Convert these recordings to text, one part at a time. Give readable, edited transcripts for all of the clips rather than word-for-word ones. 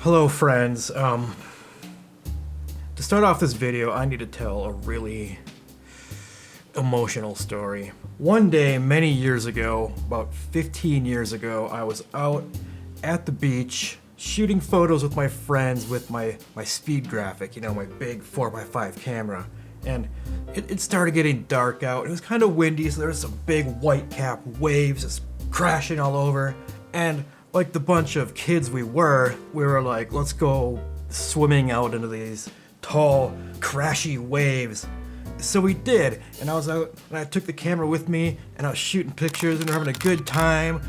Hello friends, to start off this video I need to tell a really emotional story. One day many years ago, about 15 years ago, I was out at the beach shooting photos with my friends with my speed graphic, you know, my big 4x5 camera. And it started getting dark out. It was kind of windy, so there was some big white cap waves just crashing all over. And like the bunch of kids we were like, let's go swimming out into these tall, crashy waves. So we did, and I was out, and I took the camera with me, and I was shooting pictures, and we're having a good time,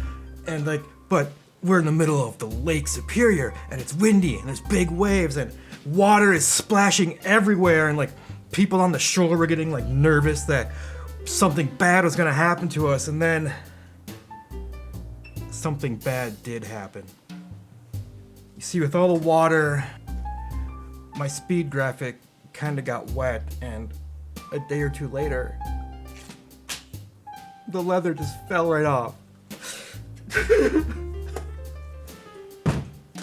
and but we're in the middle of the Lake Superior, and it's windy, and there's big waves, and water is splashing everywhere, and people on the shore were getting nervous that something bad was gonna happen to us, and then something bad did happen. You see, with all the water, my speed graphic kind of got wet, and a day or two later, the leather just fell right off.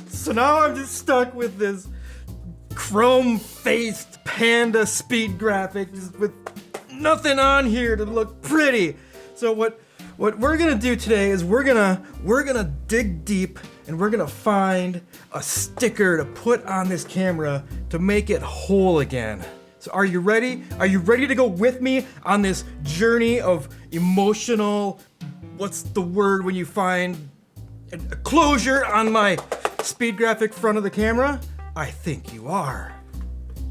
So now I'm just stuck with this chrome-faced panda speed graphic just with nothing on here to look pretty. So what we're gonna do today is we're gonna dig deep and we're gonna find a sticker to put on this camera to make it whole again. So are you ready? Are you ready to go with me on this journey of emotional, what's the word when you find a closure on my speed graphic front of the camera? I think you are.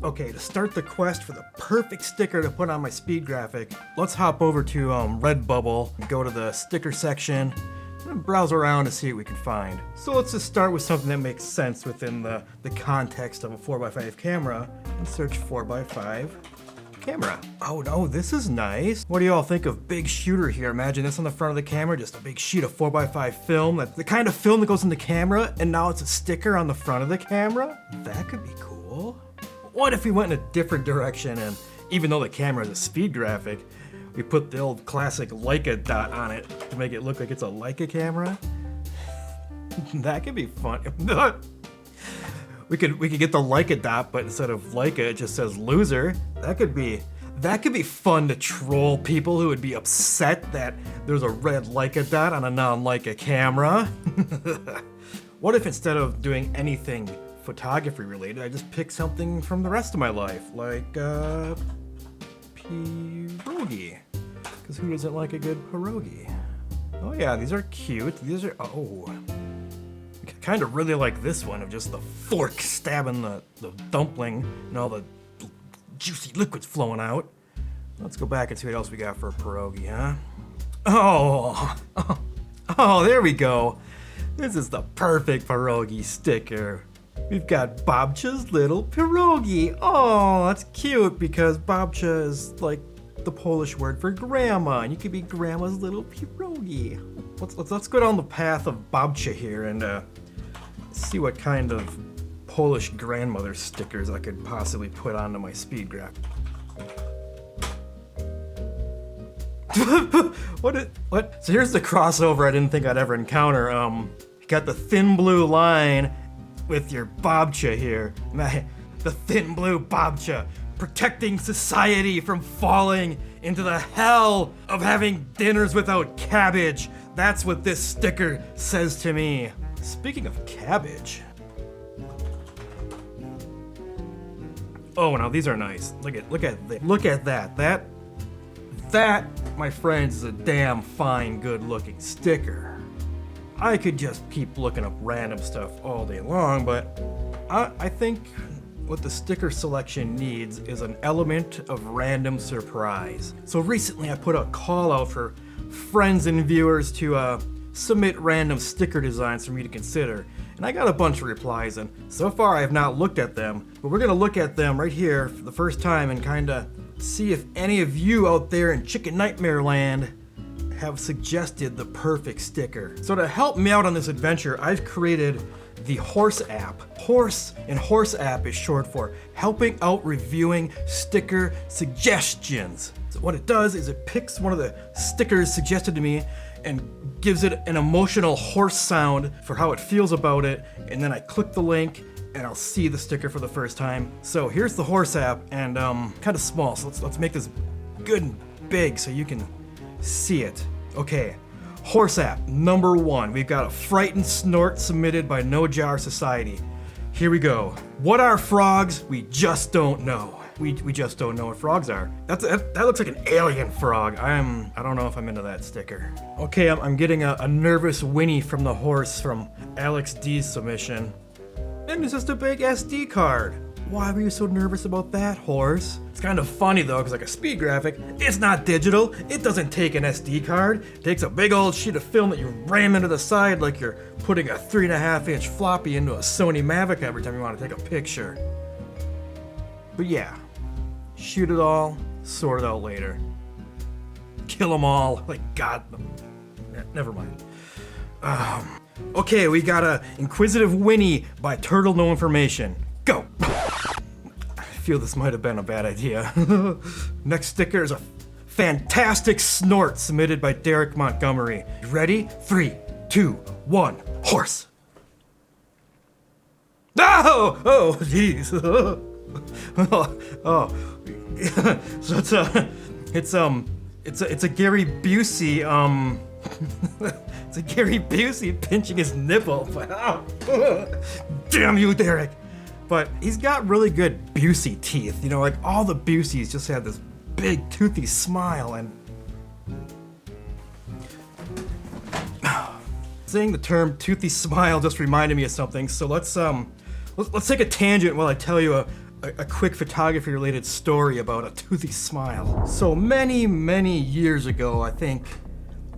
Okay, to start the quest for the perfect sticker to put on my speed graphic, let's hop over to Redbubble and go to the sticker section and browse around to see what we can find. So let's just start with something that makes sense within the context of a 4x5 camera and search 4x5 camera. Oh no, this is nice. What do y'all think of big shooter here? Imagine this on the front of the camera, just a big sheet of 4x5 film. That's the kind of film that goes in the camera, and now it's a sticker on the front of the camera? That could be cool. What if we went in a different direction, and even though the camera is a speed graphic, we put the old classic Leica dot on it to make it look like it's a Leica camera? That could be fun. We could get the Leica dot, but instead of Leica, it just says loser. That could be fun to troll people who would be upset that there's a red Leica dot on a non-Leica camera. What if instead of doing anything photography related, I just pick something from the rest of my life, like pierogi, because who doesn't like a good pierogi? Oh yeah, these are cute. These are, I kind of really like this one of just the fork stabbing the dumpling and all the juicy liquids flowing out. Let's go back and see what else we got for a pierogi, huh? Oh, there we go. This is the perfect pierogi sticker. We've got Babcia's little pierogi. Oh, that's cute because Babcia is like the Polish word for grandma, and you could be grandma's little pierogi. Let's go down the path of Babcia here and see what kind of Polish grandmother stickers I could possibly put onto my speed graphic. What? So here's the crossover I didn't think I'd ever encounter. You got the thin blue line with your Babcia here. The thin blue Babcia, protecting society from falling into the hell of having dinners without cabbage. That's what this sticker says to me. Speaking of cabbage. Oh, now these are nice. Look at that. That, my friends, is a damn fine, good-looking sticker. I could just keep looking up random stuff all day long, but I think what the sticker selection needs is an element of random surprise. So recently I put a call out for friends and viewers to submit random sticker designs for me to consider. And I got a bunch of replies, and so far I have not looked at them, but we're gonna look at them right here for the first time and kinda see if any of you out there in Chicken Nightmare Land have suggested the perfect sticker. So to help me out on this adventure, I've created the Horse app. Horse app is short for helping out reviewing sticker suggestions. So what it does is it picks one of the stickers suggested to me and gives it an emotional horse sound for how it feels about it, and then I click the link and I'll see the sticker for the first time. So here's the horse app, and kind of small, so let's make this good and big so you can see it. Okay, horse app number 1. We've got a frightened snort submitted by No Jar Society. Here we go. What are frogs? We just don't know. We just don't know what frogs are. That looks like an alien frog. I don't know if I'm into that sticker. Okay, I'm getting a nervous whinny from the horse from Alex D's submission. And it's just a big SD card. Why were you so nervous about that, horse? It's kind of funny though, because like a speed graphic, it's not digital. It doesn't take an SD card. It takes a big old sheet of film that you ram into the side like you're putting a 3.5-inch floppy into a Sony Mavic every time you want to take a picture. But yeah, shoot it all, sort it out later. Kill them all, like God. Never mind. Okay, we got a Inquisitive Winnie by Turtle No Information. Go! I feel this might have been a bad idea. Next sticker is a fantastic snort submitted by Derek Montgomery. You ready? 3, 2, 1, horse! Oh! Oh, jeez. Oh. So it's a Gary Busey, it's a Gary Busey pinching his nipple. Damn you, Derek! But he's got really good Busey teeth. You know, like all the Buseys just have this big toothy smile, and saying the term toothy smile just reminded me of something. So let's take a tangent while I tell you a quick photography related story about a toothy smile. So many years ago, I think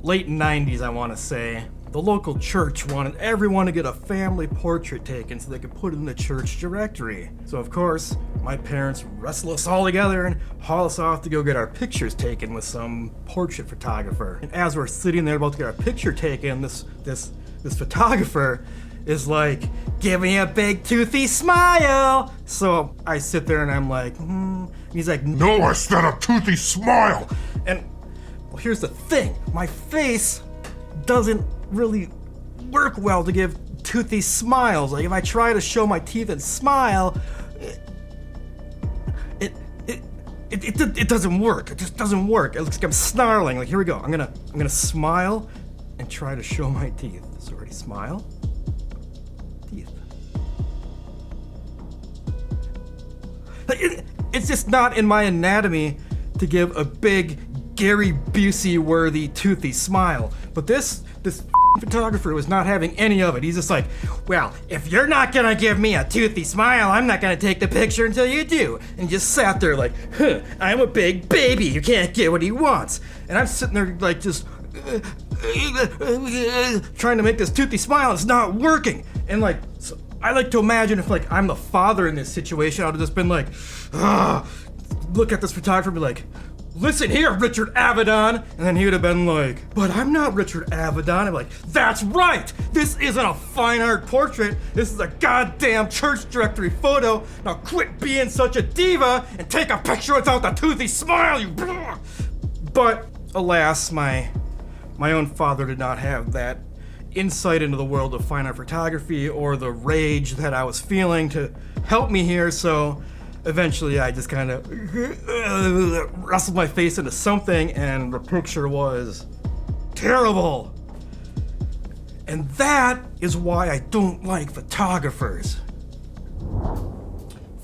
late 90s I want to say, the local church wanted everyone to get a family portrait taken so they could put it in the church directory. So of course, my parents wrestle us all together and haul us off to go get our pictures taken with some portrait photographer. And as we're sitting there about to get our picture taken, this photographer is like, give me a big toothy smile. So I sit there and I'm like, He's like, no, I said a toothy smile. And well, here's the thing, my face doesn't really work well to give toothy smiles. Like if I try to show my teeth and smile, it doesn't work. It just doesn't work. It looks like I'm snarling. Like here we go. I'm gonna smile and try to show my teeth. So ready, smile. Teeth. It's just not in my anatomy to give a big Gary Busey-worthy toothy smile. But this photographer was not having any of it. He's just like, well, if you're not gonna give me a toothy smile, I'm not gonna take the picture until you do. And just sat there like, I'm a big baby. You can't get what he wants. And I'm sitting there like just trying to make this toothy smile. It's not working. And like, so I like to imagine if like I'm the father in this situation, I would have just been like, look at this photographer and be like, listen here, Richard Avedon. And then he would have been like, but I'm not Richard Avedon. I'm like, that's right. This isn't a fine art portrait. This is a goddamn church directory photo. Now quit being such a diva and take a picture without the toothy smile, you. But alas, my own father did not have that insight into the world of fine art photography or the rage that I was feeling to help me here, so eventually I just kind of wrestled my face into something and the picture was terrible. And that is why I don't like photographers.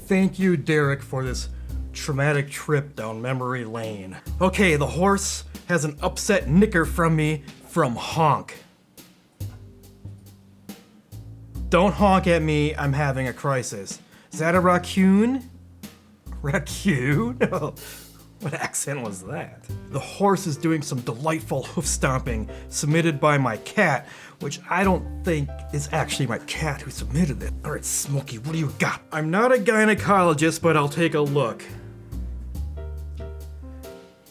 Thank you, Derek, for this traumatic trip down memory lane. Okay, the horse has an upset knicker from me from Honk. Don't honk at me, I'm having a crisis. Is that a raccoon? Raccoon? Oh, what accent was that? The horse is doing some delightful hoof stomping submitted by my cat, which I don't think is actually my cat who submitted it. All right, Smokey, what do you got? I'm not a gynecologist, but I'll take a look.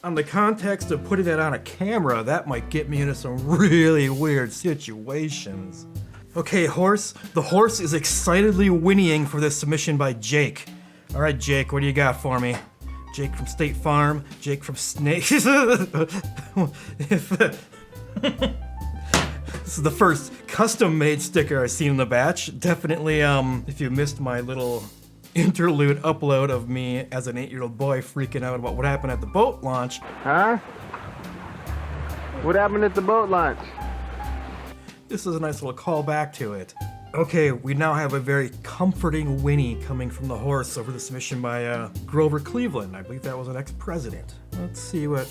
On the context of putting that on a camera, that might get me into some really weird situations. Okay, horse. The horse is excitedly whinnying for this submission by Jake. All right, Jake, what do you got for me? Jake from State Farm, Jake from Snake. This is the first custom-made sticker I've seen in the batch. Definitely, if you missed my little interlude upload of me as an 8-year-old boy freaking out about what happened at the boat launch. Huh? What happened at the boat launch? This is a nice little callback to it. Okay, we now have a very comforting whinny coming from the horse over the submission by Grover Cleveland. I believe that was an ex-president. Let's see what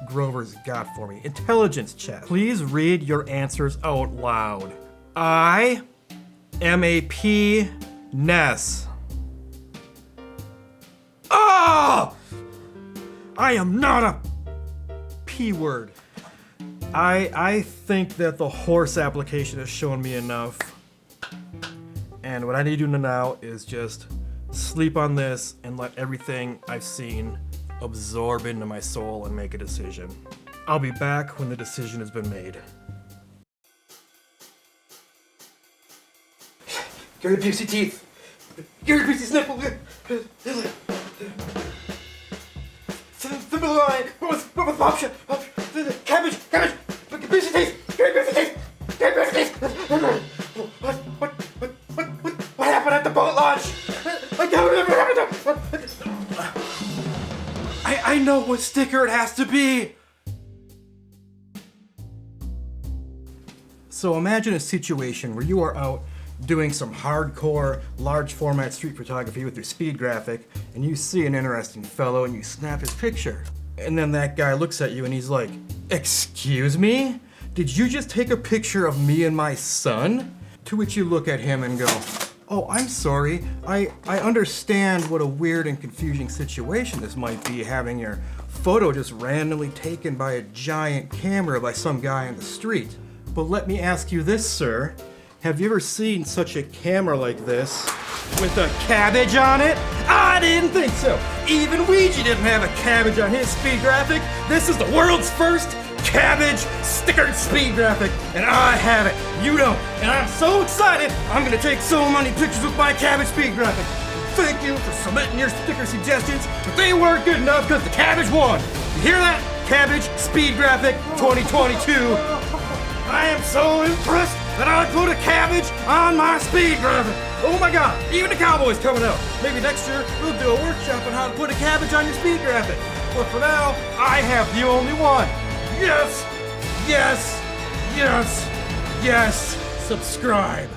Grover's got for me. Intelligence check. Please read your answers out loud. I am a P-ness. Oh! I am not a P-word. I think that the horse application has shown me enough. And what I need to do now is just sleep on this and let everything I've seen absorb into my soul and make a decision. I'll be back when the decision has been made. Gary Busey teeth. Gary Busey's nipple. The line. What was option? Cabbage. Busey teeth. Gary Busey teeth. Gary Busey teeth. What happened at the boat launch? I know what sticker it has to be. So imagine a situation where you are out doing some hardcore, large format street photography with your speed graphic, and you see an interesting fellow and you snap his picture. And then that guy looks at you and he's like, "Excuse me? Did you just take a picture of me and my son?" To which you look at him and go, "Oh, I'm sorry. I understand what a weird and confusing situation this might be, having your photo just randomly taken by a giant camera by some guy in the street. But let me ask you this, sir. Have you ever seen such a camera like this with a cabbage on it?" I didn't think so. Even Ouija didn't have a cabbage on his speed graphic. This is the world's first Cabbage stickered speed graphic, and I have it. You don't. And I'm so excited, I'm gonna take so many pictures with my Cabbage speed graphic. Thank you for submitting your sticker suggestions, but they weren't good enough because the Cabbage won. You hear that? Cabbage speed graphic 2022. I am so impressed that I put a cabbage on my speed graphic. Oh my God, even the cowboy's coming out. Maybe next year we'll do a workshop on how to put a cabbage on your speed graphic. But for now, I have the only one. Yes! Yes! Yes! Yes! Subscribe!